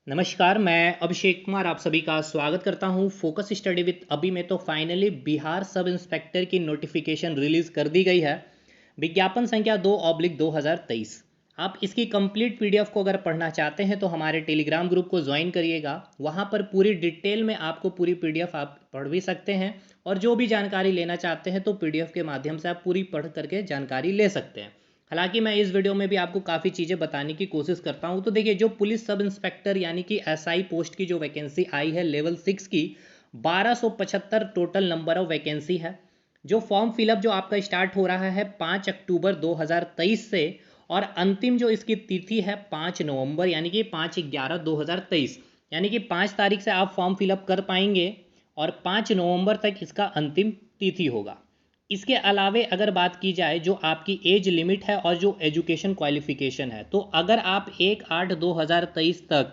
नमस्कार, मैं अभिषेक कुमार आप सभी का स्वागत करता हूं फोकस स्टडी विद अभी में। तो फाइनली बिहार सब इंस्पेक्टर की नोटिफिकेशन रिलीज़ कर दी गई है। विज्ञापन संख्या 2/2023। आप इसकी कंप्लीट पीडीएफ को अगर पढ़ना चाहते हैं तो हमारे टेलीग्राम ग्रुप को ज्वाइन करिएगा। वहां पर पूरी डिटेल में आपको पूरी पीडीएफ आप पढ़ भी सकते हैं, और जो भी जानकारी लेना चाहते हैं तो पीडीएफ के माध्यम से आप पूरी पढ़ करके जानकारी ले सकते हैं। हालांकि मैं इस वीडियो में भी आपको काफ़ी चीज़ें बताने की कोशिश करता हूं। तो देखिए, जो पुलिस सब इंस्पेक्टर यानी कि एसआई पोस्ट की जो वैकेंसी आई है लेवल 6 की, 1275 टोटल नंबर ऑफ वैकेंसी है। जो फॉर्म फिलअप जो आपका स्टार्ट हो रहा है 5 अक्टूबर 2023 से, और अंतिम जो इसकी तिथि है 5 नवंबर यानी कि 5/11/2023, यानी कि 5 तारीख से आप फॉर्म फिलअप कर पाएंगे और 5 नवंबर तक इसका अंतिम तिथि होगा। इसके अलावे अगर बात की जाए जो आपकी एज लिमिट है और जो एजुकेशन क्वालिफिकेशन है, तो अगर आप 1/8/2023 तक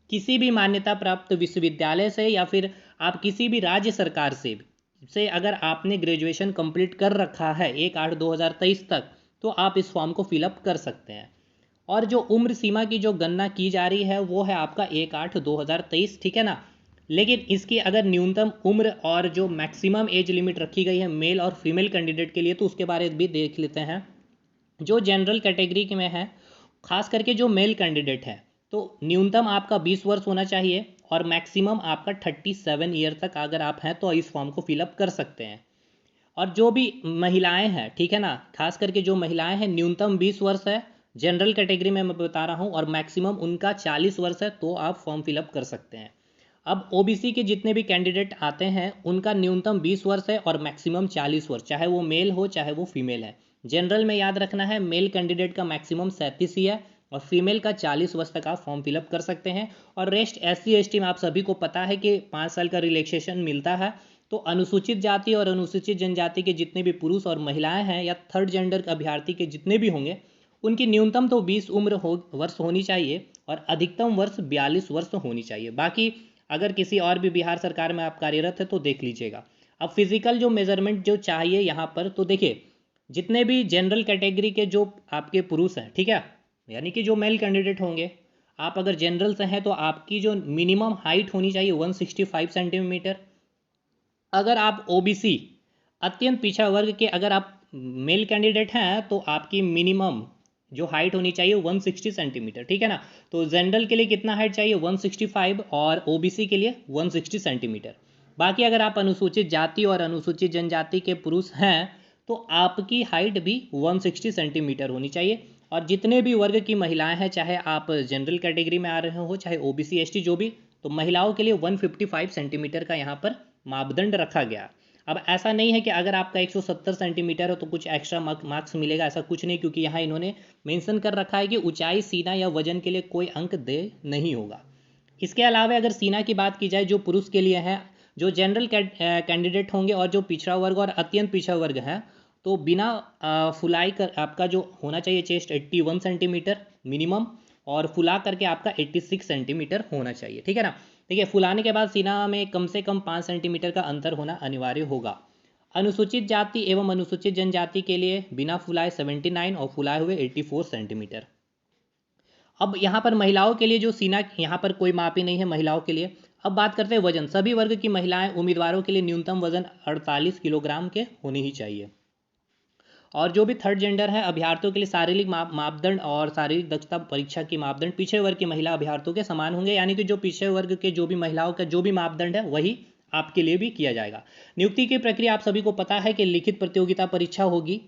किसी भी मान्यता प्राप्त विश्वविद्यालय से या फिर आप किसी भी राज्य सरकार से अगर आपने ग्रेजुएशन कंप्लीट कर रखा है 1/8/2023 तक, तो आप इस फॉर्म को फिलअप कर सकते हैं। और जो उम्र सीमा की जो गणना की जा रही है वो है आपका 1/8/2023, ठीक है ना। लेकिन इसकी अगर न्यूनतम उम्र और जो मैक्सिमम एज लिमिट रखी गई है मेल और फीमेल कैंडिडेट के लिए, तो उसके बारे में भी देख लेते हैं। जो जनरल कैटेगरी में है, खास करके जो मेल कैंडिडेट है, तो न्यूनतम आपका 20 वर्ष होना चाहिए और मैक्सिमम आपका 37 ईयर तक अगर आप हैं तो इस फॉर्म को फिलअप कर सकते हैं। और जो भी महिलाएं हैं, ठीक है ना, खास करके जो महिलाएं हैं, न्यूनतम 20 वर्ष है जनरल कैटेगरी में मैं बता रहा हूं, और मैक्सिमम उनका 40 वर्ष है, तो आप फॉर्म फिलअप कर सकते हैं। अब ओबीसी के जितने भी कैंडिडेट आते हैं उनका न्यूनतम 20 वर्ष है और मैक्सिमम 40 वर्ष, चाहे वो मेल हो चाहे वो फीमेल है। जनरल में याद रखना है, मेल कैंडिडेट का मैक्सिमम 37 ही है और फीमेल का 40 वर्ष तक आप फॉर्म फिलअप कर सकते हैं। और रेस्ट SC ST में आप सभी को पता है कि 5 साल का रिलैक्सेशन मिलता है। तो अनुसूचित जाति और अनुसूचित जनजाति के जितने भी पुरुष और महिलाएं हैं या थर्ड जेंडर अभ्यर्थी के जितने भी होंगे, उनकी न्यूनतम तो 20 वर्ष होनी चाहिए और अधिकतम वर्ष 42 वर्ष होनी चाहिए। बाकी अगर किसी और भी बिहार सरकार में आप कार्यरत है तो देख लीजिएगा। अब फिजिकल जो मेजरमेंट जो चाहिए यहाँ पर, तो देखिए, जितने भी जनरल कैटेगरी के जो आपके पुरुष हैं, ठीक है, यानी कि जो मेल कैंडिडेट होंगे, आप अगर जनरल से हैं तो आपकी जो मिनिमम हाइट होनी चाहिए 165 सेंटीमीटर। अगर आप ओबीसी अत्यंत पिछड़ा वर्ग के अगर आप मेल कैंडिडेट हैं तो आपकी मिनिमम जो हाइट होनी चाहिए 160 सेंटीमीटर, ठीक है ना। तो जनरल के लिए कितना हाइट चाहिए 165 और ओबीसी के लिए 160 सेंटीमीटर। बाकी अगर आप अनुसूचित जाति और अनुसूचित जनजाति के पुरुष हैं तो आपकी हाइट भी 160 सेंटीमीटर होनी चाहिए। और जितने भी वर्ग की महिलाएं हैं, चाहे आप जनरल कैटेगरी में आ रहे हो चाहे ओबीसी ST जो भी, तो महिलाओं के लिए 155 सेंटीमीटर का यहाँ पर मापदंड रखा गया। अब ऐसा नहीं है कि अगर आपका 170 सेंटीमीटर हो तो कुछ एक्स्ट्रा मार्क्स मिलेगा, ऐसा कुछ नहीं, क्योंकि यहाँ इन्होंने मेंशन कर रखा है कि ऊंचाई, सीना या वजन के लिए कोई अंक दे नहीं होगा। इसके अलावा अगर सीना की बात की जाए जो पुरुष के लिए है, जो जनरल कैंडिडेट होंगे और जो पिछड़ा वर्ग और अत्यंत पिछड़ा वर्ग है, तो बिना फुलाई कर आपका जो होना चाहिए चेस्ट 81 सेंटीमीटर मिनिमम, और फुला करके आपका 86 सेंटीमीटर होना चाहिए, ठीक है ना। देखिए, फुलाने के बाद सीना में कम से कम 5 सेंटीमीटर का अंतर होना अनिवार्य होगा। अनुसूचित जाति एवं अनुसूचित जनजाति के लिए बिना फुलाए 79 और फुलाए हुए 84 सेंटीमीटर। अब यहाँ पर महिलाओं के लिए जो सीना, यहाँ पर कोई माप ही नहीं है महिलाओं के लिए। अब बात करते हैं वजन। सभी वर्ग की महिलाएं उम्मीदवारों के लिए न्यूनतम वजन 48 किलोग्राम के होने ही चाहिए। और जो भी थर्ड जेंडर है अभ्यर्थियों के लिए शारीरिक मापदंड और शारीरिक दक्षता परीक्षा की मापदंड पिछड़े वर्ग की महिला अभ्यर्थियों के समान होंगे, यानी कि जो पिछड़े वर्ग के जो भी महिलाओं का जो भी मापदंड है वही आपके लिए भी किया जाएगा। नियुक्ति की प्रक्रिया आप सभी को पता है कि लिखित प्रतियोगिता परीक्षा होगी,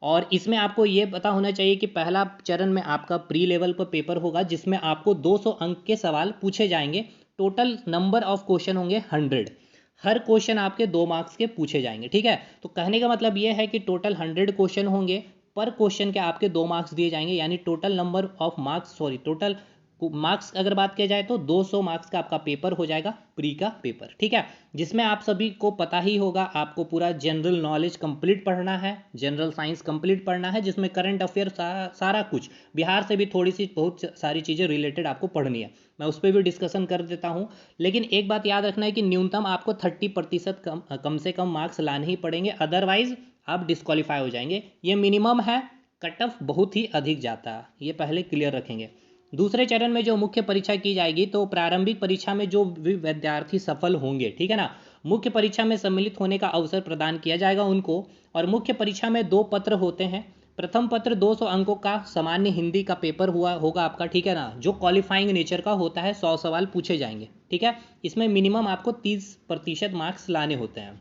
और इसमें आपको ये पता होना चाहिए कि पहला चरण में आपका प्री लेवल पर पेपर होगा जिसमें आपको 200 अंक के सवाल पूछे जाएंगे। टोटल नंबर ऑफ क्वेश्चन होंगे 100। हर क्वेश्चन आपके 2 मार्क्स के पूछे जाएंगे, ठीक है। तो कहने का मतलब ये है कि टोटल 100 क्वेश्चन होंगे, पर क्वेश्चन के आपके 2 मार्क्स दिए जाएंगे, यानी total number of marks, sorry total marks अगर बात किया जाए तो 200 मार्क्स का आपका पेपर हो जाएगा, प्री का पेपर, ठीक है। जिसमें आप सभी को पता ही होगा, आपको पूरा जनरल नॉलेज कंप्लीट पढ़ना है, जनरल साइंस कंप्लीट पढ़ना है, जिसमें करंट अफेयर सारा कुछ, बिहार से भी थोड़ी सी बहुत सारी चीज़ें रिलेटेड आपको पढ़नी है। मैं उस पर भी डिस्कशन कर देता हूँ। लेकिन एक बात याद रखना है कि न्यूनतम आपको 30% कम से कम मार्क्स लाने ही पड़ेंगे, अदरवाइज आप डिस्क्वालीफाई हो जाएंगे। ये मिनिमम है, कट ऑफ बहुत ही अधिक जाता है, ये पहले क्लियर रखेंगे। दूसरे चरण में जो मुख्य परीक्षा की जाएगी, तो प्रारंभिक परीक्षा में जो भी विद्यार्थी सफल होंगे, ठीक है ना, मुख्य परीक्षा में सम्मिलित होने का अवसर प्रदान किया जाएगा उनको। और मुख्य परीक्षा में 2 पत्र होते हैं। प्रथम पत्र 200 अंकों का सामान्य हिंदी का पेपर होगा आपका, ठीक है ना, जो क्वालिफाइंग नेचर का होता है, 100 सवाल पूछे जाएंगे, ठीक है। इसमें मिनिमम आपको 30% मार्क्स लाने होते हैं।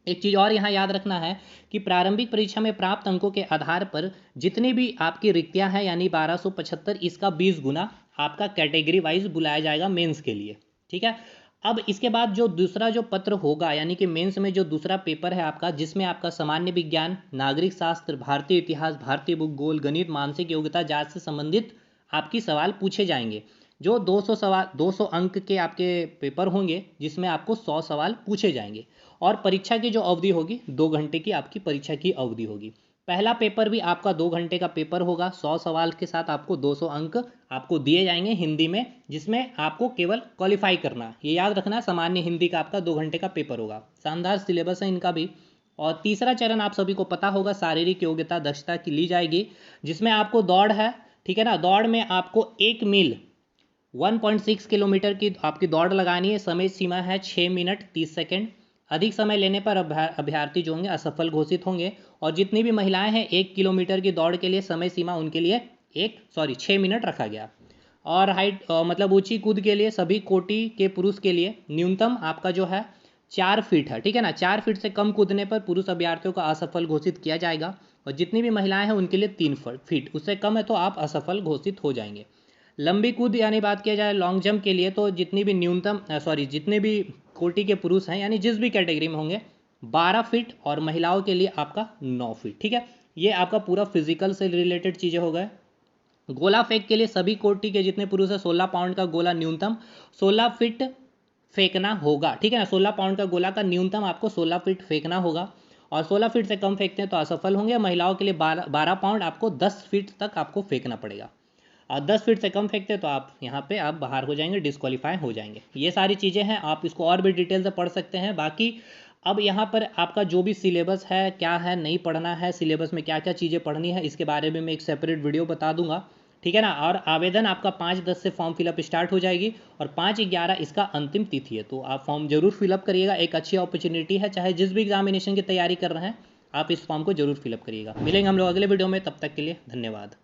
एक चीज़ और यहाँ याद रखना है कि प्रारंभिक परीक्षा में प्राप्त अंकों के आधार पर जितनी भी आपकी रिक्तियाँ हैं, यानी 1275, इसका 20 गुना आपका कैटेगरी वाइज बुलाया जाएगा मेंस के लिए, ठीक है। अब इसके बाद जो दूसरा जो पत्र होगा, यानी कि मेंस में जो दूसरा पेपर है आपका, जिसमें आपका सामान्य विज्ञान, नागरिक शास्त्र, भारतीय इतिहास, भारतीय भूगोल, गणित, मानसिक योग्यता जांच से संबंधित आपकी सवाल पूछे जाएंगे। जो 200 अंक के आपके पेपर होंगे, जिसमें आपको 100 सवाल पूछे जाएंगे। और परीक्षा की जो अवधि होगी, 2 घंटे की आपकी परीक्षा की अवधि होगी। पहला पेपर भी आपका 2 घंटे का पेपर होगा, 100 सवाल के साथ आपको 200 अंक आपको दिए जाएंगे हिंदी में, जिसमें आपको केवल क्वालिफाई करना, ये याद रखना, सामान्य हिंदी का आपका 2 घंटे का पेपर होगा। शानदार सिलेबस है इनका भी। और तीसरा चरण आप सभी को पता होगा, शारीरिक योग्यता दक्षता की ली जाएगी, जिसमें आपको दौड़ है, ठीक है ना। दौड़ में आपको 1 मील 1.6 किलोमीटर की आपकी दौड़ लगानी है। समय सीमा है 6 मिनट 30 सेकेंड। अधिक समय लेने पर अभ्यर्थी जो होंगे असफल घोषित होंगे। और जितनी भी महिलाएं हैं, 1 किलोमीटर की दौड़ के लिए समय सीमा उनके लिए 6 मिनट रखा गया। और हाइट मतलब ऊंची कूद के लिए सभी कोटि के पुरुष के लिए न्यूनतम आपका जो है 4 फीट है, ठीक है ना। 4 फीट से कम कूदने पर पुरुष अभ्यर्थियों को असफल घोषित किया जाएगा। और जितनी भी महिलाएं हैं उनके लिए 3 फीट, उससे कम है तो आप असफल घोषित हो जाएंगे। लंबी कूद यानी बात किया जाए लॉन्ग जंप के लिए, तो जितने भी कोटि के पुरुष हैं, यानी जिस भी कैटेगरी में होंगे, 12 फीट, और महिलाओं के लिए आपका 9 फीट, ठीक है। ये आपका पूरा फिजिकल से रिलेटेड चीज़ें हो गए। गोला फेंक के लिए सभी कोटि के जितने पुरुष हैं, 16 पाउंड का गोला न्यूनतम 16 फीट फेंकना होगा, ठीक है ना। 16 पाउंड का गोला का न्यूनतम आपको 16 फीट फेंकना होगा। और 16 फीट से कम फेंकते हैं तो असफल होंगे। महिलाओं के लिए 12 पाउंड आपको 10 फीट तक आपको फेंकना पड़ेगा। और 10 फीट से कम फेंकते तो आप यहाँ पे आप बाहर हो जाएंगे, डिस्क्वालीफाई हो जाएंगे। ये सारी चीज़ें हैं, आप इसको और भी डिटेल से पढ़ सकते हैं। बाकी अब यहाँ पर आपका जो भी सिलेबस है, क्या है नहीं पढ़ना है, सिलेबस में क्या क्या चीज़ें पढ़नी है, इसके बारे में मैं एक सेपरेट वीडियो बता दूंगा, ठीक है ना। और आवेदन आपका 5/10 से फॉर्म फिलअप स्टार्ट हो जाएगी, और 5/11 इसका अंतिम तिथि है। तो आप फॉर्म जरूर फिलअप करिएगा, एक अच्छी अपॉर्चुनिटी है, चाहे जिस भी एग्जामिनेशन की तैयारी कर रहे हैं, आप इस फॉर्म को जरूर फिलअप करिएगा। मिलेंगे हम लोग अगले वीडियो में, तब तक के लिए धन्यवाद।